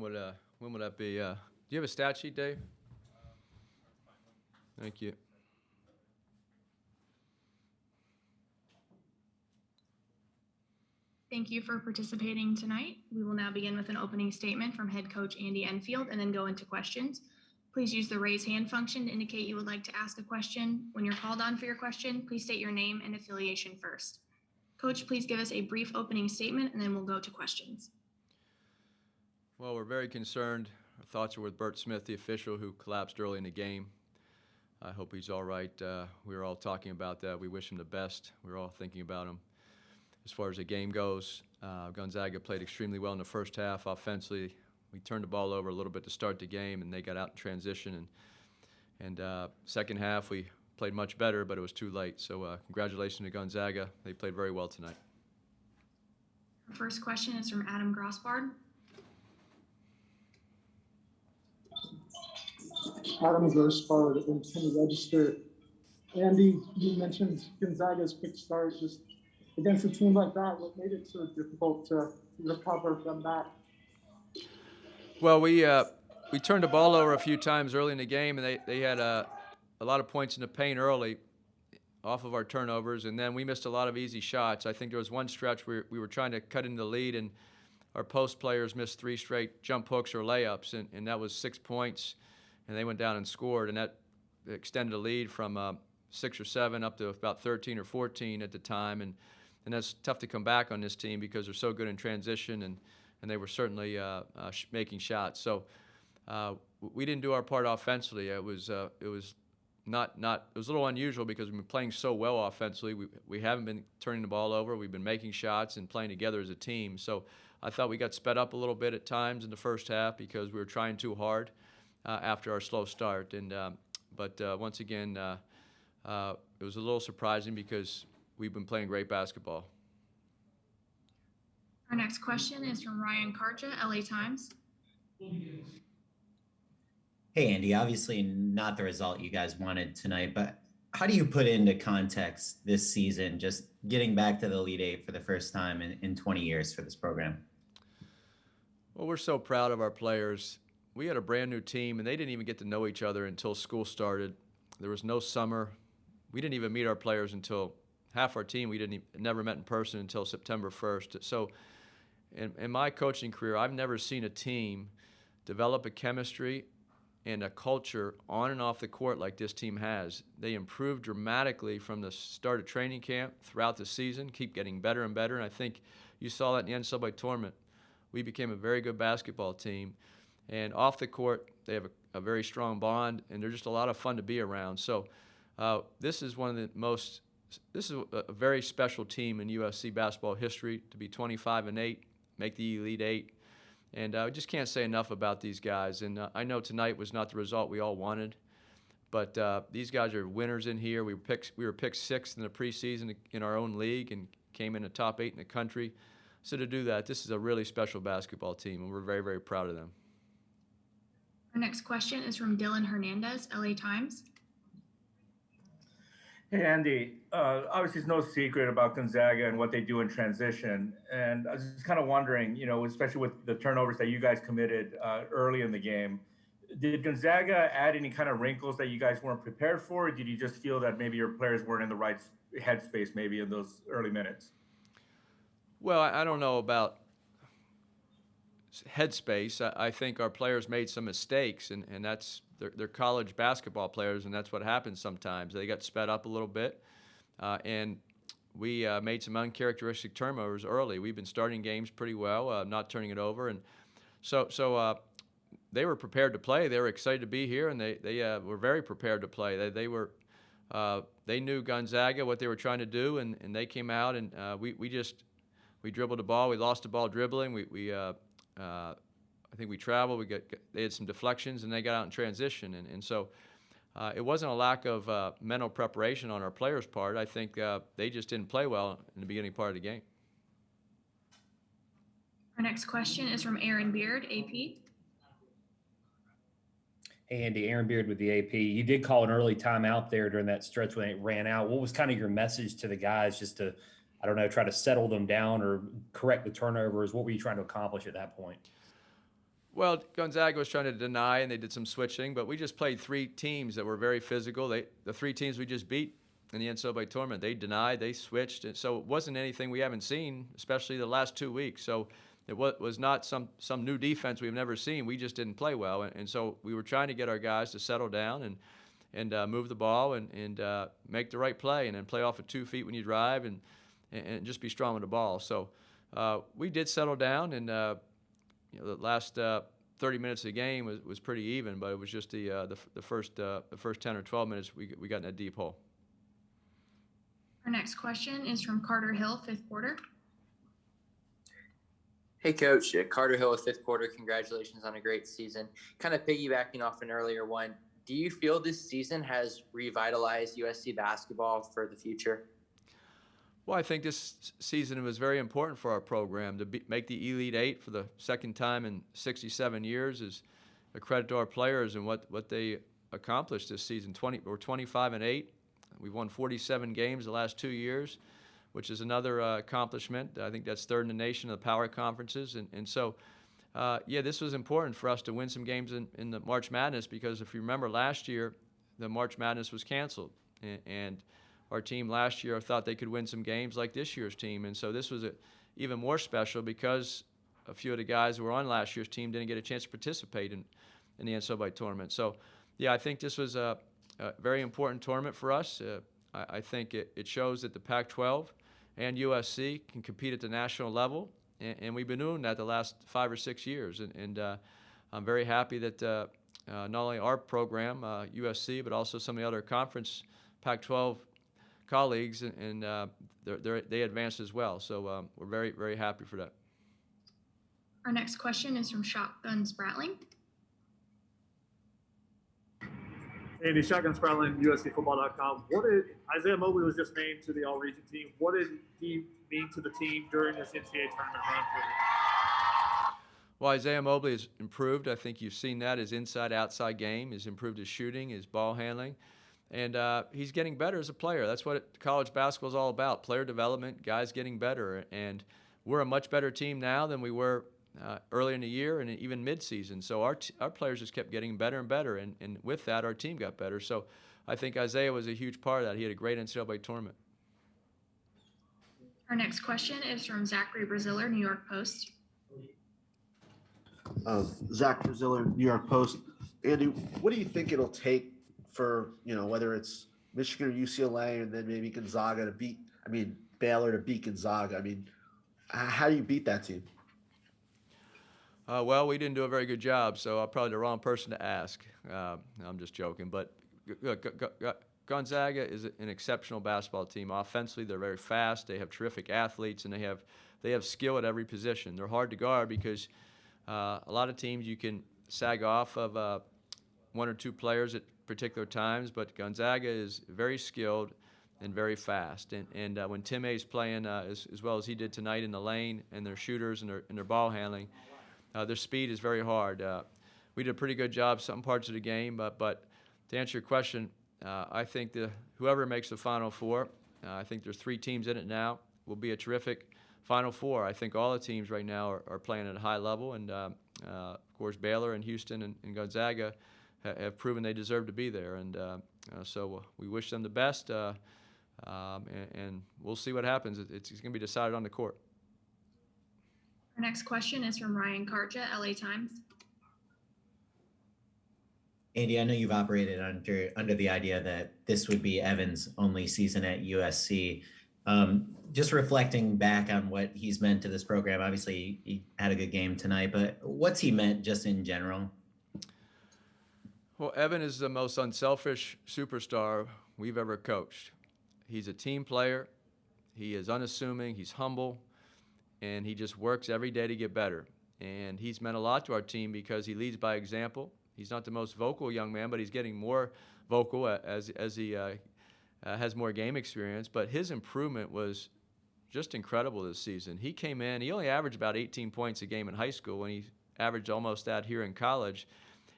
When would that be? Do you have a stat sheet, Dave? Thank you. Thank you for participating tonight. We will now begin with an opening statement from head coach Andy Enfield and then go into questions. Please use the raise hand function to indicate you would like to ask a question. When you're called on for your question, please state your name and affiliation first. Coach, please give us a brief opening statement and then we'll go to questions. Well, we're very concerned. Our thoughts are with Bert Smith, the official who collapsed early in the game. I hope he's all right. We were all talking about that. We wish him the best. We're all thinking about him. As far as the game goes, Gonzaga played extremely well in the first half offensively. We turned the ball over a little bit to start the game, and they got out in transition. And second half, we played much better, but it was too late. So congratulations to Gonzaga. They played very well tonight. Our first question is from Adam Grossbard. Adam Grossbard in the Register. Andy, you mentioned Gonzaga's quick start. Just against a team like that, what made it so difficult to recover from that? Well, we turned the ball over a few times early in the game, and they had a lot of points in the paint early off of our turnovers, and then we missed a lot of easy shots. I think there was one stretch where we were trying to cut into the lead, and our post players missed 3 straight jump hooks or layups, and that was 6 points, and they went down and scored, and that extended the lead from 6 or 7 up to about 13 or 14 at the time, and that's tough to come back on this team because they're so good in transition, and they were certainly making shots. So we didn't do our part offensively. It was not it was a little unusual because we've been playing so well offensively. We haven't been turning the ball over. We've been making shots and playing together as a team. So I thought we got sped up a little bit at times in the first half because we were trying too hard after our slow start. But once again, it was a little surprising because we've been playing great basketball. Our next question is from Ryan Karcha, LA Times. Hey, Andy, obviously not the result you guys wanted tonight, but how do you put into context this season, just getting back to the Elite Eight for the first time in 20 years for this program? Well, we're so proud of our players. We had a brand new team, and they didn't even get to know each other until school started. There was no summer. We didn't even meet our players until half our team. We never met in person until September 1st. So in my coaching career, I've never seen a team develop a chemistry and a culture on and off the court like this team has. They improved dramatically from the start of training camp throughout the season, keep getting better and better, and I think you saw that in the NCAA tournament. We became a very good basketball team, and off the court, they have a very strong bond, and they're just a lot of fun to be around. So this is a very special team in USC basketball history to be 25-8, make the Elite Eight. And I just can't say enough about these guys. And I know tonight was not the result we all wanted, but these guys are winners in here. We were picked 6th in the preseason in our own league and came in the top 8 in the country. So to do that, this is a really special basketball team, and we're very, very proud of them. Our next question is from Dylan Hernandez, LA Times. Hey, Andy, obviously it's no secret about Gonzaga and what they do in transition. And I was just kind of wondering, especially with the turnovers that you guys committed early in the game, did Gonzaga add any kind of wrinkles that you guys weren't prepared for? Or did you just feel that maybe your players weren't in the right headspace maybe in those early minutes? Well, I don't know about headspace. I think our players made some mistakes, and that's they're college basketball players, and that's what happens sometimes. They got sped up a little bit, and we made some uncharacteristic turnovers early. We've been starting games pretty well, not turning it over, and so they were prepared to play. They were excited to be here, and they were very prepared to play. They knew Gonzaga, what they were trying to do, and they came out, and we dribbled the ball. We lost the ball dribbling. I think we traveled. They had some deflections, and they got out in transition. And so it wasn't a lack of mental preparation on our players' part. I think they just didn't play well in the beginning part of the game. Our next question is from Aaron Beard, AP. Hey, Andy, Aaron Beard with the AP. You did call an early timeout there during that stretch when it ran out. What was kind of your message to the guys just to, I don't know, try to settle them down or correct the turnovers? What were you trying to accomplish at that point? Well, Gonzaga was trying to deny, and they did some switching, but we just played three teams that were very physical. The three teams we just beat in the NCAA tournament, they denied, they switched, and so it wasn't anything we haven't seen, especially the last 2 weeks. So it was not some new defense we've never seen. We just didn't play well, and so we were trying to get our guys to settle down and move the ball and make the right play, and then play off of 2 feet when you drive, and just be strong with the ball. So we did settle down, and the last 30 minutes of the game was pretty even, but it was just the first 10 or 12 minutes we got in a deep hole. Our next question is from Carter Hill, fifth quarter. Hey, Coach. Carter Hill with fifth quarter. Congratulations on a great season. Kind of piggybacking off an earlier one, do you feel this season has revitalized USC basketball for the future? Well, I think this season was very important for our program. To make the Elite Eight for the second time in 67 years is a credit to our players and what they accomplished this season. We're 25-8. We've won 47 games the last 2 years, which is another accomplishment. I think that's third in the nation of the power conferences. And so, this was important for us to win some games in the March Madness, because if you remember last year, the March Madness was canceled. And our team last year thought they could win some games like this year's team. And so this was even more special because a few of the guys who were on last year's team didn't get a chance to participate in the NCAA tournament. So, I think this was a very important tournament for us. I think it shows that the Pac-12 and USC can compete at the national level, and we've been doing that the last 5 or 6 years. And I'm very happy that not only our program, USC, but also some of the other conference Pac-12 colleagues, and they advanced as well. So we're very, very happy for that. Our next question is from Shotgun Spratling. Andy, Shotgun Spratling, USCFootball.com. Isaiah Mobley was just named to the All-Region team. What did he mean to the team during this NCAA tournament run for you? Well, Isaiah Mobley has improved. I think you've seen that. His inside-outside game has improved, his shooting, his ball handling. And he's getting better as a player. That's what college basketball is all about, player development, guys getting better. And we're a much better team now than we were early in the year and even mid-season. So our players just kept getting better and better, and with that, our team got better. So I think Isaiah was a huge part of that. He had a great NCAA tournament. Our next question is from Zachary Braziller, New York Post. Zach Braziller, New York Post. Andy, what do you think it'll take for, whether it's Michigan or UCLA and then maybe Gonzaga Baylor to beat Gonzaga? How do you beat that team? Well, we didn't do a very good job, so I'm probably the wrong person to ask. I'm just joking. But Gonzaga is an exceptional basketball team. Offensively, they're very fast. They have terrific athletes, and they have skill at every position. They're hard to guard because a lot of teams you can sag off of one or two players at particular times, but Gonzaga is very skilled and very fast. And when Tim A's playing as well as he did tonight in the lane, and their shooters and their ball handling, their speed is very hard. We did a pretty good job some parts of the game, but to answer your question, I think whoever makes the Final Four, I think there's 3 teams in it now, will be a terrific Final Four. I think all the teams right now are playing at a high level, and of course Baylor and Houston and Gonzaga have proven they deserve to be there, and so we wish them the best, and we'll see what happens. It's going to be decided on the court. Our next question is from Ryan Karcha, LA Times. Andy, I know you've operated under the idea that this would be Evan's only season at USC. Just reflecting back on what he's meant to this program, obviously he had a good game tonight, but what's he meant just in general? Well, Evan is the most unselfish superstar we've ever coached. He's a team player. He is unassuming. He's humble. And he just works every day to get better. And he's meant a lot to our team because he leads by example. He's not the most vocal young man, but he's getting more vocal as he has more game experience. But his improvement was just incredible this season. He came in, he only averaged about 18 points a game in high school, when he averaged almost that here in college.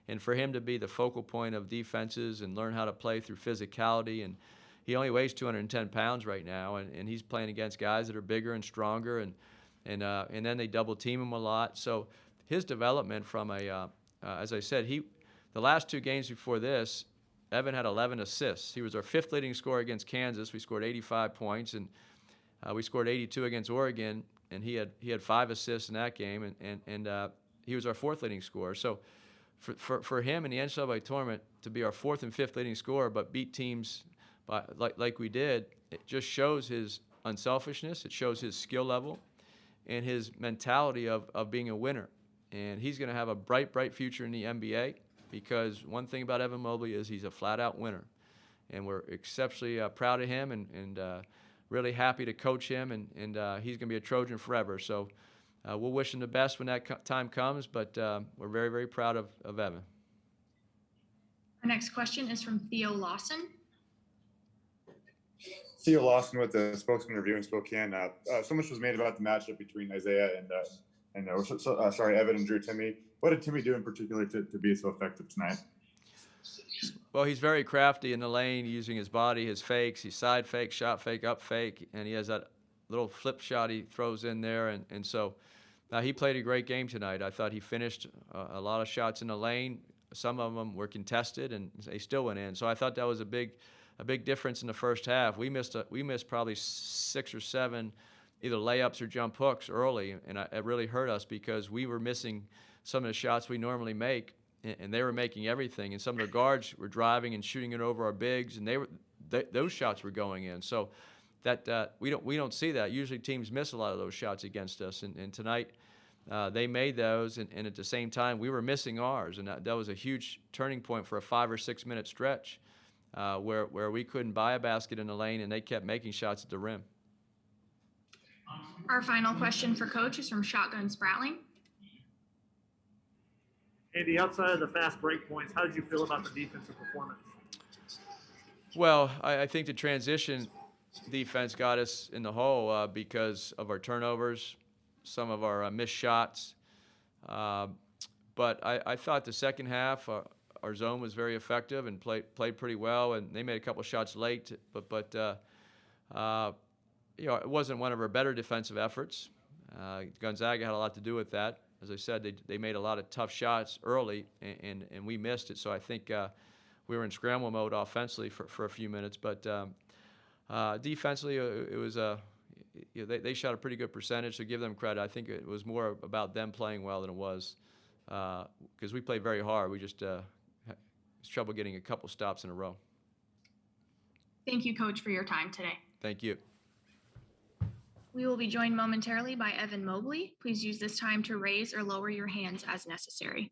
And for him to be the focal point of defenses and learn how to play through physicality, and he only weighs 210 pounds right now, and he's playing against guys that are bigger and stronger, and then they double team him a lot. So his development from as I said, the last 2 games before this, Evan had 11 assists. He was our 5th leading scorer against Kansas. We scored 85 points, and we scored 82 against Oregon, and he had 5 assists in that game, and he was our 4th leading scorer. So for him in the NCAA tournament to be our 4th and 5th leading scorer, but beat teams like we did, it just shows his unselfishness. It shows his skill level and his mentality of being a winner. And he's going to have a bright, bright future in the NBA, because one thing about Evan Mobley is he's a flat-out winner. And we're exceptionally proud of him and really happy to coach him, and he's going to be a Trojan forever. So we'll wish him the best when that time comes, but we're very, very proud of Evan. Our next question is from Theo Lawson. Theo Lawson with the Spokesman Review in Spokane. So much was made about the matchup between Isaiah and Evan and Drew Timme. What did Timme do in particular to be so effective tonight? Well, he's very crafty in the lane, using his body, his fakes. He's side fake, shot fake, up fake, and he has that little flip shot he throws in there. And so he played a great game tonight. I thought he finished a lot of shots in the lane. Some of them were contested, and they still went in. So I thought that was a big difference in the first half. We missed probably 6 or 7 either layups or jump hooks early, and it really hurt us because we were missing some of the shots we normally make, and they were making everything. And some of the guards were driving and shooting it over our bigs, and those shots were going in. So that we don't see that. Usually teams miss a lot of those shots against us, and tonight they made those, and at the same time we were missing ours, and that was a huge turning point for a 5 or 6 minute stretch where we couldn't buy a basket in the lane, and they kept making shots at the rim. Our final question for Coach is from Shotgun Spratling. Andy, outside of the fast break points, how did you feel about the defensive performance? Well, I think the transition defense got us in the hole because of our turnovers, some of our missed shots. But I thought the second half, our zone was very effective and played pretty well, and they made a couple shots late. But it wasn't one of our better defensive efforts. Gonzaga had a lot to do with that. As I said, they made a lot of tough shots early, and we missed it. So I think we were in scramble mode offensively for a few minutes. But defensively, it was they shot a pretty good percentage, so give them credit. I think it was more about them playing well than it was because we played very hard. We just had trouble getting a couple stops in a row. Thank you, Coach, for your time today. Thank you. We will be joined momentarily by Evan Mobley. Please use this time to raise or lower your hands as necessary.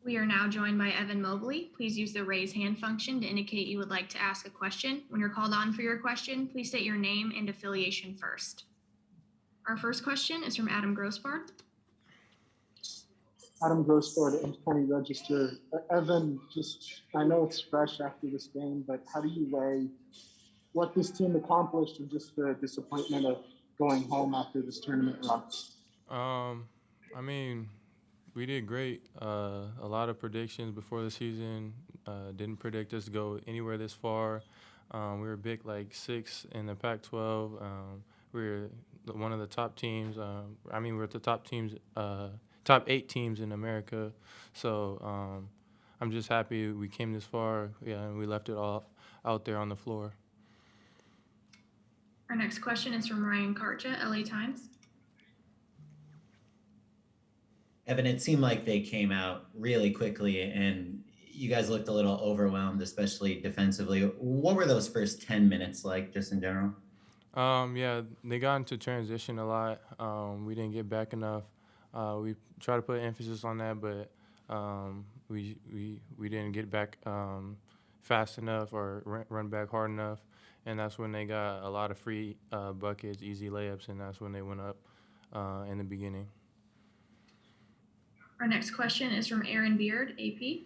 We are now joined by Evan Mobley. Please use the raise hand function to indicate you would like to ask a question. When you're called on for your question, please state your name and affiliation first. Our first question is from Adam Grossbard. Adam Grossbard, Inch County Register. Evan, I know it's fresh after this game, but how do you weigh what this team accomplished and just the disappointment of going home after this tournament run? We did great. A lot of predictions before the season didn't predict us to go anywhere this far. We were big like 6 in the Pac-12. We were one of the top teams. We were the top teams, top 8 teams in America. So I'm just happy we came this far. Yeah, and we left it all out there on the floor. Our next question is from Ryan Karcha, LA Times. Evan, it seemed like they came out really quickly, and you guys looked a little overwhelmed, especially defensively. What were those first 10 minutes like, just in general? They got into transition a lot. We didn't get back enough. We tried to put emphasis on that, but we didn't get back fast enough or run back hard enough, and that's when they got a lot of free buckets, easy layups, and that's when they went up in the beginning. Our next question is from Aaron Beard, AP.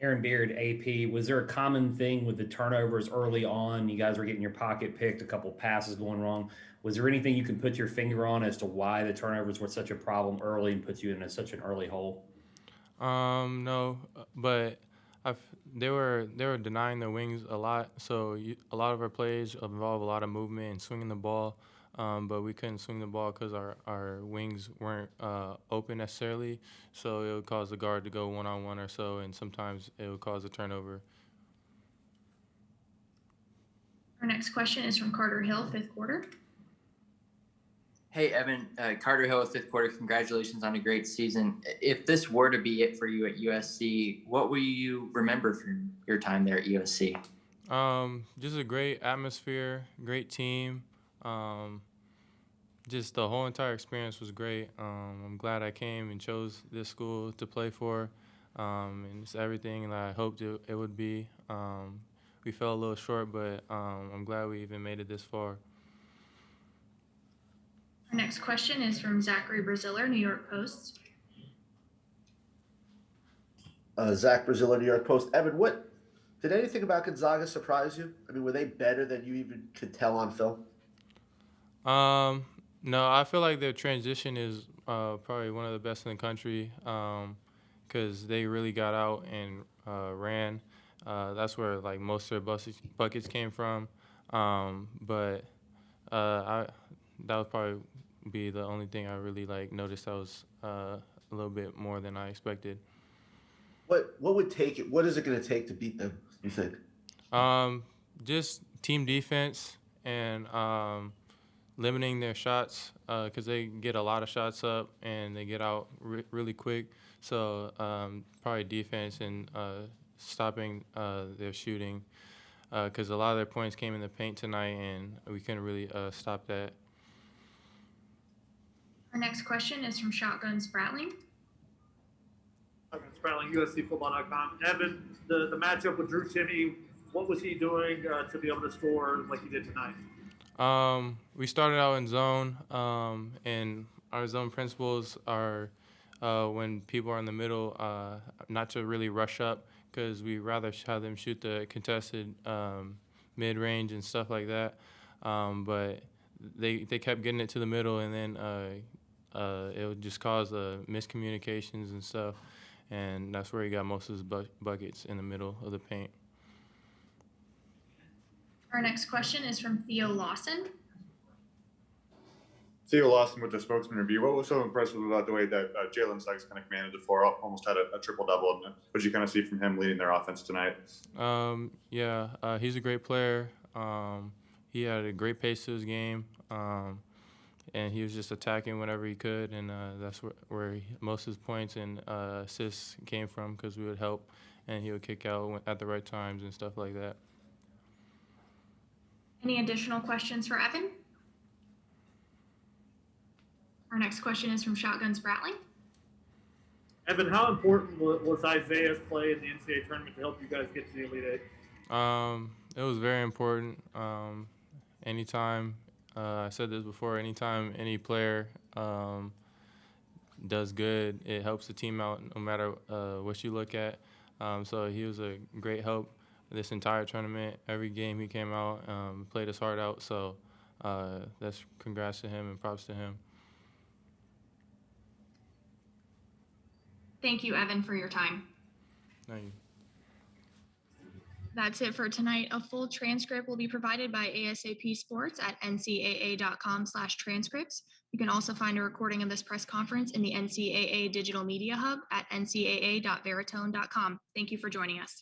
Aaron Beard, AP, was there a common thing with the turnovers early on? You guys were getting your pocket picked, a couple passes going wrong. Was there anything you can put your finger on as to why the turnovers were such a problem early and put you in such an early hole? No, but I've, they were denying the wings a lot, so a lot of our plays involve a lot of movement and swinging the ball. But we couldn't swing the ball because our wings weren't open necessarily, so it would cause the guard to go one-on-one or so, and sometimes it would cause a turnover. Our next question is from Carter Hill, fifth quarter. Hey, Evan, Carter Hill, fifth quarter. Congratulations on a great season. If this were to be it for you at USC, what will you remember from your time there at USC? Just a great atmosphere, great team. Just the whole entire experience was great. I'm glad I came and chose this school to play for, and it's everything that I hoped it would be. We fell a little short, but I'm glad we even made it this far. Our next question is from Zachary Braziller, New York Post. Zach Braziller, New York Post. Evan, what did anything about Gonzaga surprise you? I mean, were they better than you even could tell on film? No, I feel like their transition is probably one of the best in the country because they really got out and ran. That's where like most of their buckets came from. But that would probably be the only thing I really like noticed that was a little bit more than I expected. What would take it? What is it going to take to beat them, you think? Just team defense and limiting their shots because they get a lot of shots up and they get out really quick. So probably defense and stopping their shooting because a lot of their points came in the paint tonight and we couldn't really stop that. Our next question is from Shotgun Spratling. Shotgun Spratling, USCFootball.com. Evan, the matchup with Drew Timme, what was he doing to be able to score like he did tonight? We started out in zone, and our zone principles are when people are in the middle, not to really rush up because we rather have them shoot the contested mid-range and stuff like that. But they kept getting it to the middle, and then it would just cause miscommunications and stuff, and that's where he got most of his buckets in the middle of the paint. Our next question is from Theo Lawson. Theo Lawson with the spokesman review. What was so impressive about the way that Jalen Sykes kind of commanded the floor, almost had a triple-double? What did you kind of see from him leading their offense tonight? He's a great player. He had a great pace to his game, and he was just attacking whenever he could, and that's where most of his points and assists came from because we would help, and he would kick out at the right times and stuff like that. Any additional questions for Evan? Our next question is from Shotgun Spratling. Evan, how important was Isaiah's play in the NCAA tournament to help you guys get to the Elite Eight? It was very important. Anytime, I said this before, anytime any player does good, it helps the team out no matter what you look at. So he was a great help this entire tournament. Every game he came out, played his heart out. So that's congrats to him and props to him. Thank you, Evan, for your time. Thank you. That's it for tonight. A full transcript will be provided by ASAP Sports at ncaa.com/transcripts. You can also find a recording of this press conference in the NCAA Digital Media Hub at ncaa.veritone.com. Thank you for joining us.